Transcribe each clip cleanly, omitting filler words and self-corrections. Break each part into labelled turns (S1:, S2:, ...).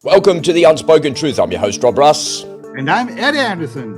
S1: Welcome to The Unspoken Truth. I'm your host, Rob Russ.
S2: And I'm Ed Anderson.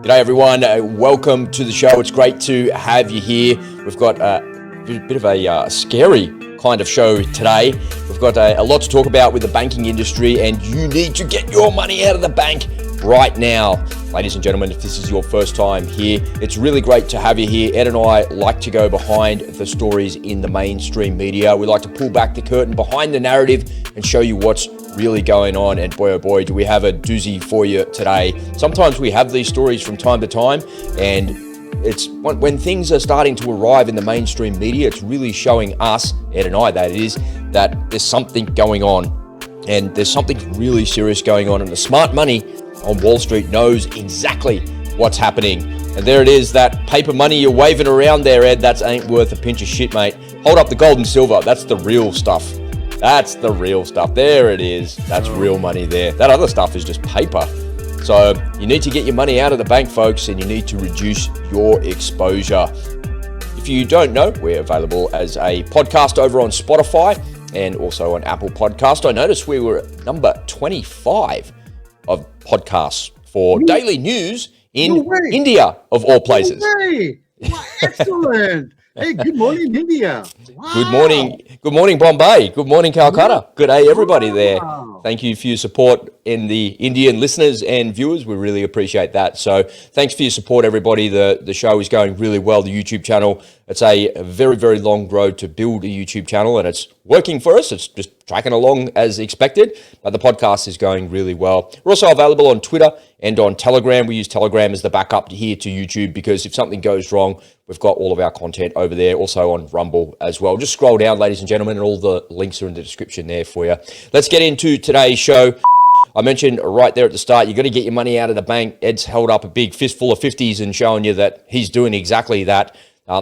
S1: G'day, everyone. Welcome to the show. It's great to have you here. We've got a bit of a scary kind of show today. We've got a lot to talk about with the banking industry, and you need to get your money out of the bank right now. Ladies and gentlemen, if this is your first time here, it's really great to have you here. Ed and I like to go behind the stories in the mainstream media. We like to pull back the curtain behind the narrative and show you what's really going on. And boy, oh boy, do we have a doozy for you today. Sometimes we have these stories from time to time, and it's when things are starting to arrive in the mainstream media, it's really showing us, Ed and I, that there's something going on, and there's something really serious going on, and the smart money on Wall Street knows exactly what's happening. And there it is, that paper money you're waving around there, Ed, that ain't worth a pinch of shit, mate. Hold up the gold and silver. That's the real stuff. That's the real stuff. There it is. That's real money there. That other stuff is just paper. So you need to get your money out of the bank, folks, and you need to reduce your exposure. If you don't know, we're available as a podcast over on Spotify and also on Apple Podcast. I noticed we were at number 25 of podcasts for daily news in India, of all places.
S2: No way. Wow, excellent. Hey, good morning, India. Wow.
S1: Good morning, Bombay. Good morning, Calcutta. Good day, everybody there. Thank you for your support in the Indian listeners and viewers. We really appreciate that. So thanks for your support, everybody. The show is going really well, the YouTube channel. It's a very, very long road to build a YouTube channel, and it's working for us. It's just tracking along as expected, but the podcast is going really well. We're also available on Twitter and on Telegram. We use Telegram as the backup here to YouTube, because if something goes wrong, we've got all of our content over there, also on Rumble as well. Just scroll down, ladies and gentlemen, and all the links are in the description there for you. Let's get into today's show. I mentioned right there at the start, you've got to get your money out of the bank. Ed's held up a big fistful of 50s and showing you that he's doing exactly that.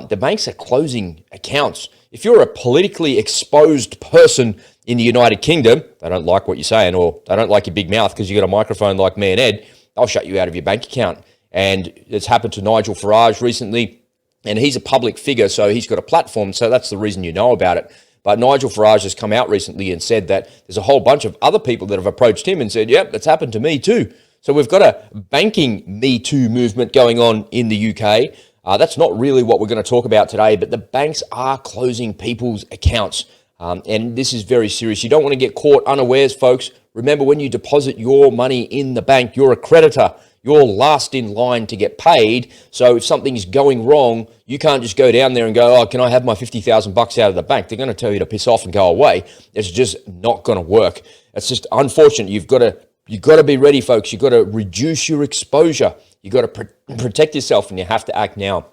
S1: The banks are closing accounts. If you're a politically exposed person in the United Kingdom, they don't like what you're saying, or they don't like your big mouth because you got a microphone like me and Ed, they'll shut you out of your bank account. And it's happened to Nigel Farage recently, and he's a public figure, so he's got a platform, so that's the reason you know about it. But Nigel Farage has come out recently and said that there's a whole bunch of other people that have approached him and said, yep, that's happened to me too. So we've got a banking Me Too movement going on in the UK. That's not really what we're going to talk about today, but the banks are closing people's accounts. And this is very serious. You don't want to get caught unawares, folks. Remember, when you deposit your money in the bank, you're a creditor. You're last in line to get paid. So if something's going wrong, you can't just go down there and go, oh, can I have my $50,000 out of the bank? They're going to tell you to piss off and go away. It's just not going to work. It's just unfortunate. You've got to be ready, folks. You've got to reduce your exposure. You've got to protect yourself, and you have to act now.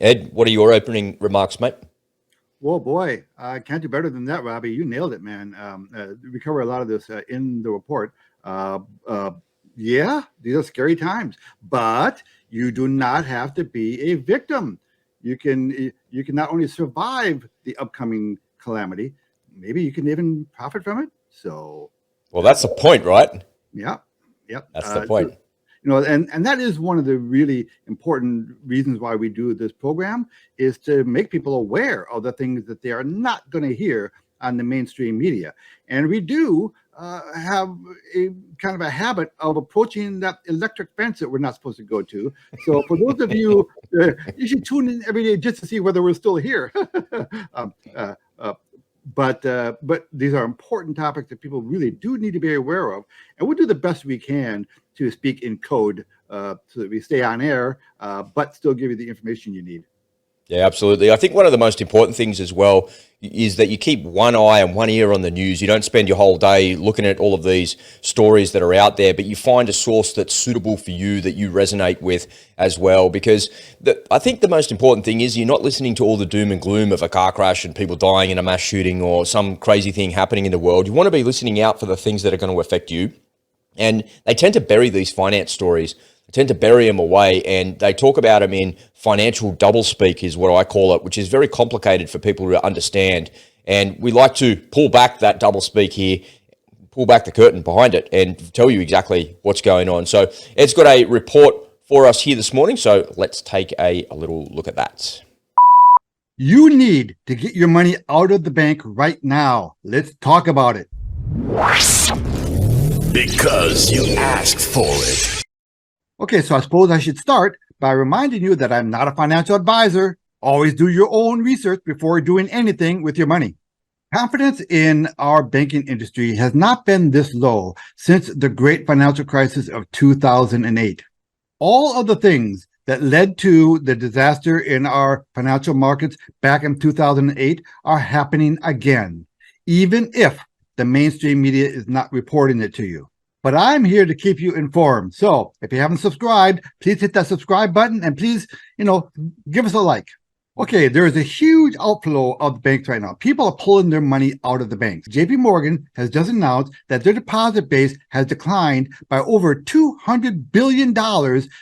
S1: Ed, what are your opening remarks, mate?
S2: Well, boy, I can't do better than that, Robbie. You nailed it, man. We cover a lot of this in the report. Yeah, these are scary times, but you do not have to be a victim. You can not only survive the upcoming calamity, maybe you can even profit from it. So,
S1: well, that's the point, right?
S2: Yeah.
S1: That's the point.
S2: And that is one of the really important reasons why we do this program, is to make people aware of the things that they are not going to hear on the mainstream media. And we do have a kind of a habit of approaching that electric fence that we're not supposed to go to. So for those of you, you should tune in every day just to see whether we're still here. But these are important topics that people really do need to be aware of, and we'll do the best we can to speak in code so that we stay on air, but still give you the information you need.
S1: Yeah, absolutely. I think one of the most important things as well is that you keep one eye and one ear on the news. You don't spend your whole day looking at all of these stories that are out there, but you find a source that's suitable for you, that you resonate with as well. Because I think the most important thing is you're not listening to all the doom and gloom of a car crash and people dying in a mass shooting or some crazy thing happening in the world. You want to be listening out for the things that are going to affect you. And they tend to bury these finance stories. Tend to bury them away, and they talk about them in financial doublespeak is what I call it, which is very complicated for people to understand. And we like to pull back that doublespeak here, pull back the curtain behind it, and tell you exactly what's going on. So Ed's got a report for us here this morning, so let's take a little look at that.
S2: You need to get your money out of the bank right now. Let's talk about it.
S3: Because you asked for it.
S2: Okay, so I suppose I should start by reminding you that I'm not a financial advisor. Always do your own research before doing anything with your money. Confidence in our banking industry has not been this low since the great financial crisis of 2008. All of the things that led to the disaster in our financial markets back in 2008 are happening again, even if the mainstream media is not reporting it to you. But I'm here to keep you informed. So if you haven't subscribed, please hit that subscribe button and please, give us a like. Okay, there is a huge outflow of the banks right now. People are pulling their money out of the banks. JP Morgan has just announced that their deposit base has declined by over $200 billion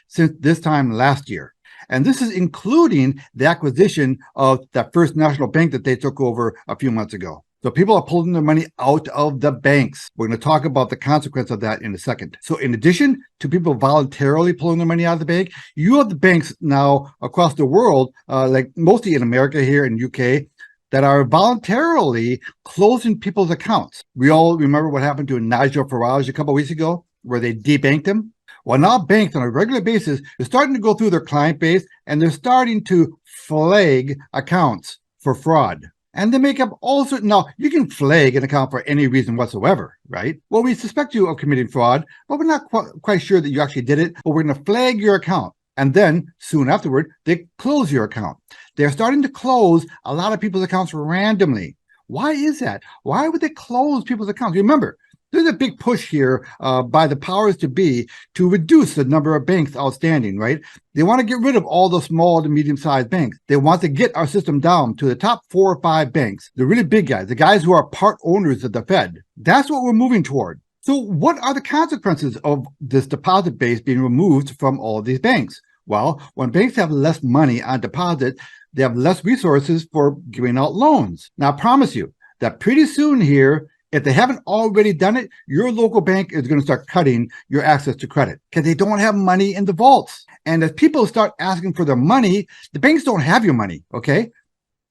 S2: since this time last year. And this is including the acquisition of that First National Bank that they took over a few months ago. So people are pulling their money out of the banks. We're going to talk about the consequence of that in a second. So in addition to people voluntarily pulling their money out of the bank, you have the banks now across the world, like mostly in America here in UK, that are voluntarily closing people's accounts. We all remember what happened to Nigel Farage a couple of weeks ago, where they debanked him. Well, now banks on a regular basis are starting to go through their client base, and they're starting to flag accounts for fraud. And they make up all sorts. Now, you can flag an account for any reason whatsoever, right? Well, we suspect you of committing fraud, but we're not quite sure that you actually did it, but we're going to flag your account. And then soon afterward, they close your account. They're starting to close a lot of people's accounts randomly. Why is that? Why would they close people's accounts? Remember, there's a big push here by the powers to be to reduce the number of banks outstanding, right? They want to get rid of all the small to medium-sized banks. They want to get our system down to the top 4 or 5 banks, the really big guys, the guys who are part owners of the Fed. That's what we're moving toward. So what are the consequences of this deposit base being removed from all of these banks? Well, when banks have less money on deposit, they have less resources for giving out loans. Now, I promise you that pretty soon here, if they haven't already done it, your local bank is going to start cutting your access to credit because they don't have money in the vaults. And as people start asking for their money, the banks don't have your money, okay?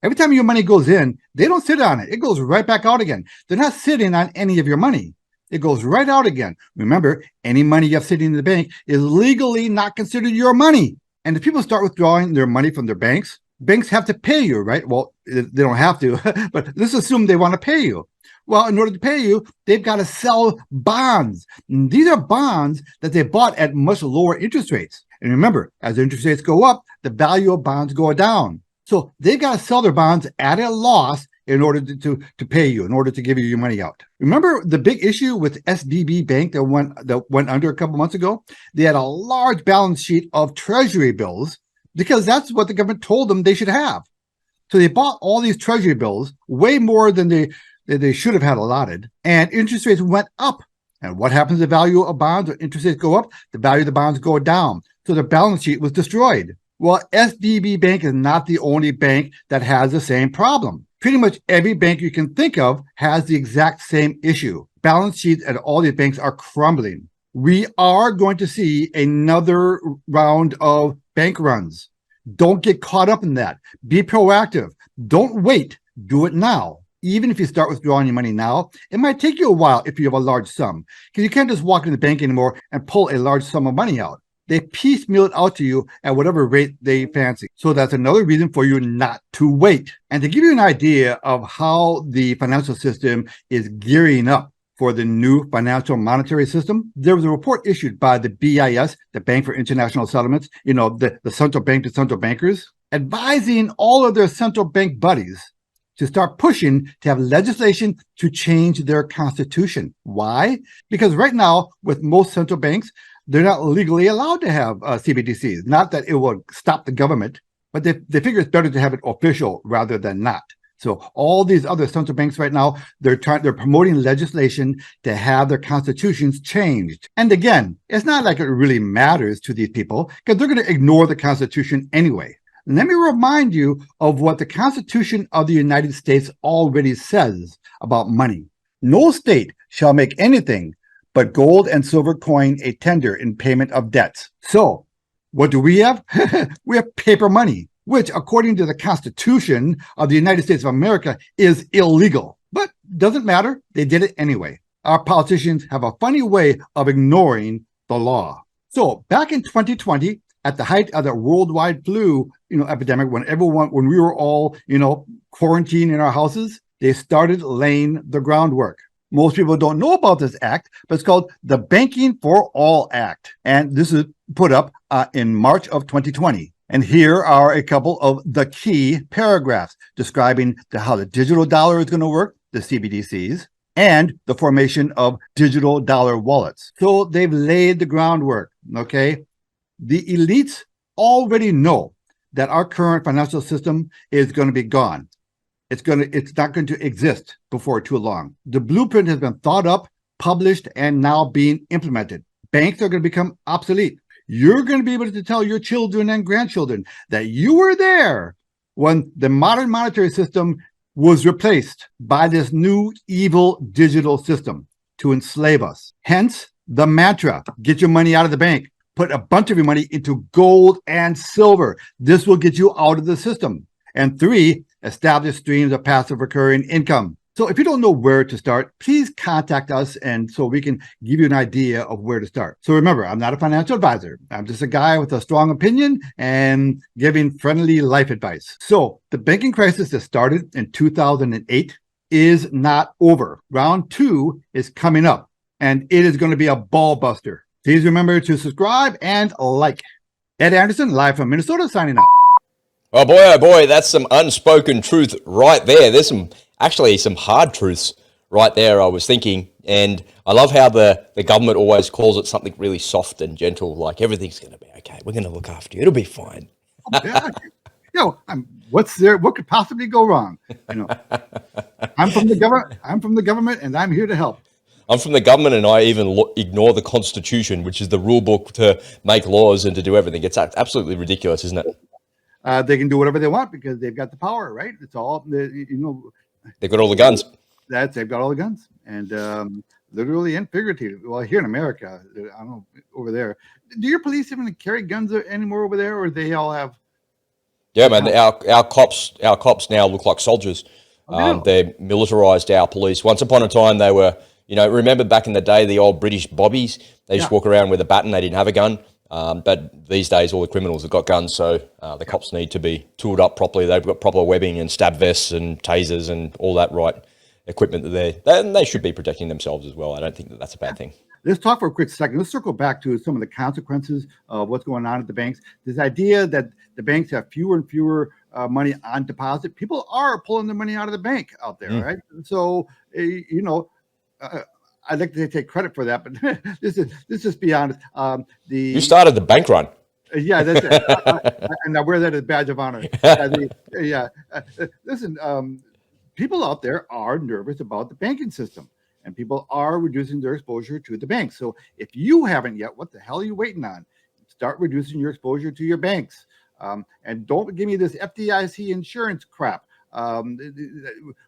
S2: Every time your money goes in, they don't sit on it. It goes right back out again. They're not sitting on any of your money. It goes right out again. Remember, any money you have sitting in the bank is legally not considered your money. And if people start withdrawing their money from their banks have to pay you, right? Well, they don't have to, but let's assume they want to pay you. Well, in order to pay you, they've got to sell bonds. And these are bonds that they bought at much lower interest rates. And remember, as interest rates go up, the value of bonds go down. So they've got to sell their bonds at a loss in order to pay you, in order to give you your money out. Remember the big issue with SVB Bank that went under a couple months ago? They had a large balance sheet of treasury bills because that's what the government told them they should have. So they bought all these treasury bills, way more than they should have had allotted, and interest rates went up. And what happens to the value of bonds? When interest rates go up, the value of the bonds go down. So the balance sheet was destroyed. Well, SVB Bank is not the only bank that has the same problem. Pretty much every bank you can think of has the exact same issue. Balance sheets at all these banks are crumbling. We are going to see another round of bank runs. Don't get caught up in that. Be proactive. Don't wait. Do it now. Even if you start withdrawing your money now, it might take you a while if you have a large sum, because you can't just walk into the bank anymore and pull a large sum of money out. They piecemeal it out to you at whatever rate they fancy. So that's another reason for you not to wait. And to give you an idea of how the financial system is gearing up for the new financial monetary system, there was a report issued by the BIS, the Bank for International Settlements, the central bank to central bankers, advising all of their central bank buddies to start pushing to have legislation to change their constitution. Why? Because right now, with most central banks, they're not legally allowed to have CBDCs. Not that it will stop the government, but they figure it's better to have it official rather than not. So all these other central banks right now, they're promoting legislation to have their constitutions changed. And again, it's not like it really matters to these people because they're going to ignore the Constitution anyway. Let me remind you of what the Constitution of the United States already says about money. No state shall make anything but gold and silver coin a tender in payment of debts. So what do we have? We have paper money, which according to the Constitution of the United States of America is illegal. But doesn't matter. They did it anyway. our politicians have a funny way of ignoring the law. So back in 2020, at the height of the worldwide flu, epidemic, when we were all, quarantined in our houses, they started laying the groundwork. Most people don't know about this act, but it's called the Banking for All Act. And this is put up in March of 2020. And here are a couple of the key paragraphs describing how the digital dollar is going to work, the CBDCs, and the formation of digital dollar wallets. So they've laid the groundwork, okay? The elites already know that our current financial system is going to be gone. It's not going to exist before too long. The blueprint has been thought up, published, and now being implemented. Banks are going to become obsolete. You're going to be able to tell your children and grandchildren that you were there when the modern monetary system was replaced by this new evil digital system to enslave us. Hence the mantra, get your money out of the bank. Put a bunch of your money into gold and silver. This will get you out of the system. And 3, establish streams of passive recurring income. So if you don't know where to start, please contact us and so we can give you an idea of where to start. So remember, I'm not a financial advisor. I'm just a guy with a strong opinion and giving friendly life advice. So the banking crisis that started in 2008 is not over. Round 2 is coming up, and it is going to be a ball buster. Please remember to subscribe and like. Ed Anderson, live from Minnesota, signing out.
S1: Oh boy, that's some unspoken truth right there. There's some hard truths right there, I was thinking. And I love how the government always calls it something really soft and gentle, like everything's going to be okay. We're going to look after you. It'll be fine.
S2: What could possibly go wrong? I'm from the government and I'm here to help.
S1: I'm from the government and I even ignore the Constitution, which is the rule book to make laws and to do everything. It's absolutely ridiculous, isn't it?
S2: They can do whatever they want because they've got the power, right? It's all,
S1: they've got all the guns.
S2: They've got all the guns, and literally and figuratively. Well, here in America, I don't know, over there. Do your police even carry guns anymore over there, or they all have?
S1: Yeah, man. Our cops now look like soldiers. They're militarized. Our police. Once upon a time, they were. Remember back in the day, the old British bobbies. They used to walk around with a baton. They didn't have a gun. But these days, all the criminals have got guns, so the cops need to be tooled up properly. They've got proper webbing and stab vests and tasers and all that right equipment and they should be protecting themselves as well. I don't think that's a bad thing.
S2: Let's talk for a quick second. Let's circle back to some of the consequences of what's going on at the banks. This idea that the banks have fewer and fewer money on deposit. People are pulling their money out of the bank out there, right? So, I'd like to take credit for that, but let's just be honest.
S1: You started the bank run.
S2: Yeah, that's it. And I wear that as a badge of honor. Listen, people out there are nervous about the banking system, and people are reducing their exposure to the banks. So if you haven't yet, what the hell are you waiting on? Start reducing your exposure to your banks. And don't give me this FDIC insurance crap.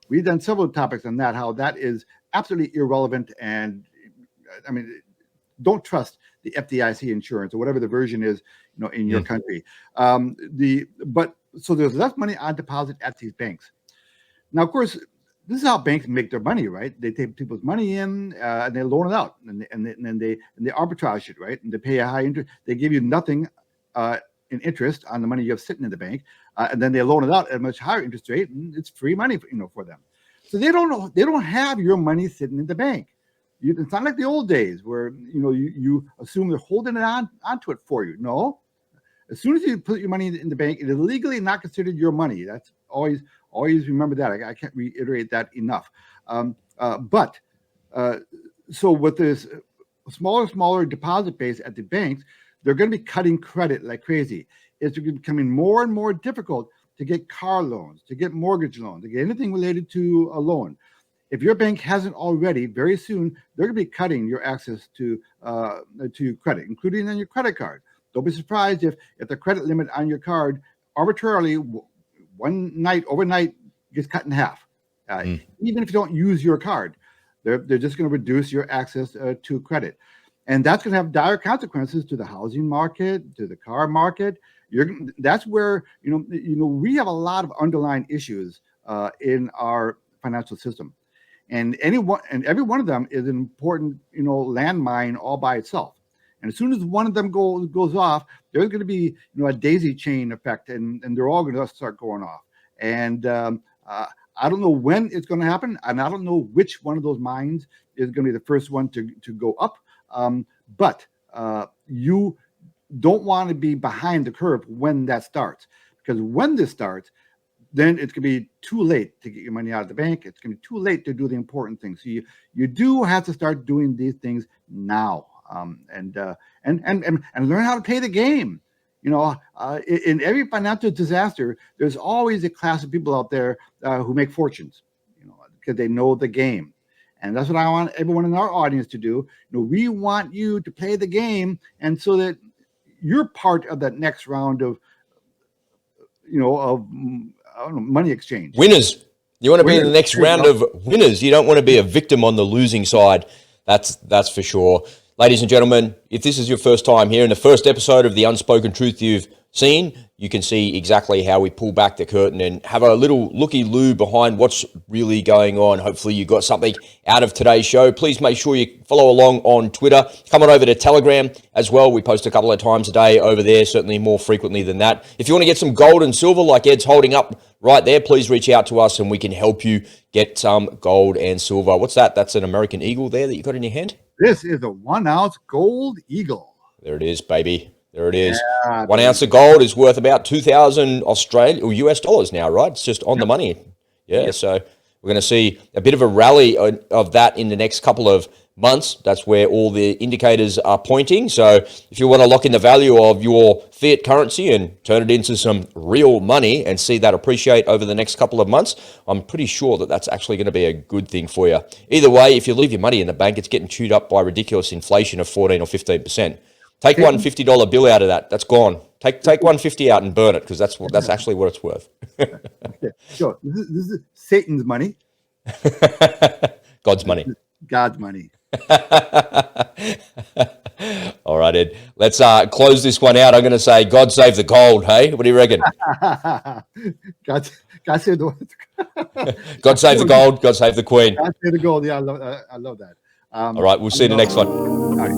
S2: We've done several topics on that, how that is absolutely irrelevant. And I mean, don't trust the FDIC insurance or whatever the version is, in your country. So there's less money on deposit at these banks. Now, of course, this is how banks make their money, right? They take people's money in and they loan it out, and they arbitrage it, right? And they pay a high interest. They give you nothing in interest on the money you have sitting in the bank, and then they loan it out at a much higher interest rate, and it's free money, for them. So they don't have your money sitting in the bank. It's not like the old days where you assume they're holding it onto it for you. No, as soon as you put your money in the bank, it is legally not considered your money. That's always remember that. I can't reiterate that enough. So with this smaller deposit base at the banks, they're going to be cutting credit like crazy. It's becoming more and more difficult to get car loans, to get mortgage loans, to get anything related to a loan. If your bank hasn't already, very soon they're going to be cutting your access to credit, including on your credit card. Don't be surprised if the credit limit on your card arbitrarily overnight gets cut in half. Even if you don't use your card, they're just going to reduce your access to credit. And that's going to have dire consequences to the housing market, to the car market. That's where we have a lot of underlying issues in our financial system, and every one of them is an important, landmine all by itself. And as soon as one of them goes off, there's going to be, a daisy chain effect, and they're all going to start going off. And I don't know when it's going to happen, and I don't know which one of those mines is going to be the first one to go up. But you don't want to be behind the curve when that starts, because when this starts, then it's going to be too late to get your money out of the bank. It's going to be too late to do the important things. So you do have to start doing these things now, and learn how to play the game. In every financial disaster, there's always a class of people out there who make fortunes, because they know the game. And that's what I want everyone in our audience to do. We want you to play the game, and so that you're part of that next round of, money exchange.
S1: Winners. You want to be in the next round of winners. You don't want to be a victim on the losing side. That's for sure. Ladies and gentlemen, if this is your first time here in the first episode of the Unspoken Truth you've seen, you can see exactly how we pull back the curtain and have a little looky-loo behind what's really going on. Hopefully you got something out of today's show. Please make sure you follow along on Twitter. Come on over to Telegram as well. We post a couple of times a day over there, certainly more frequently than that. If you want to get some gold and silver like Ed's holding up right there, please reach out to us and we can help you get some gold and silver. What's that? That's an American Eagle there that you got in your hand?
S2: This is a 1 ounce gold eagle.
S1: There it is, baby. There it is. Yeah, 1 ounce of gold is worth about 2,000 Australian or US dollars now, right? It's just on the money. Yeah. So we're going to see a bit of a rally of that in the next couple of months. That's where all the indicators are pointing. So if you want to lock in the value of your fiat currency and turn it into some real money and see that appreciate over the next couple of months, I'm pretty sure that that's actually going to be a good thing for you. Either way, if you leave your money in the bank, it's getting chewed up by ridiculous inflation of 14 or 15%. Take one $50 bill out of that. That's gone. Take 150 out and burn it, because that's actually what it's worth.
S2: Okay. So this is Satan's money.
S1: God's money.
S2: God's money.
S1: All right, Ed. Let's close this one out. I'm going to say, God save the gold. Hey, what do you reckon?
S2: God save the
S1: God save the gold. God save the Queen.
S2: God save the gold. Yeah, I love that.
S1: All right, we'll see you in the next one.
S2: All right.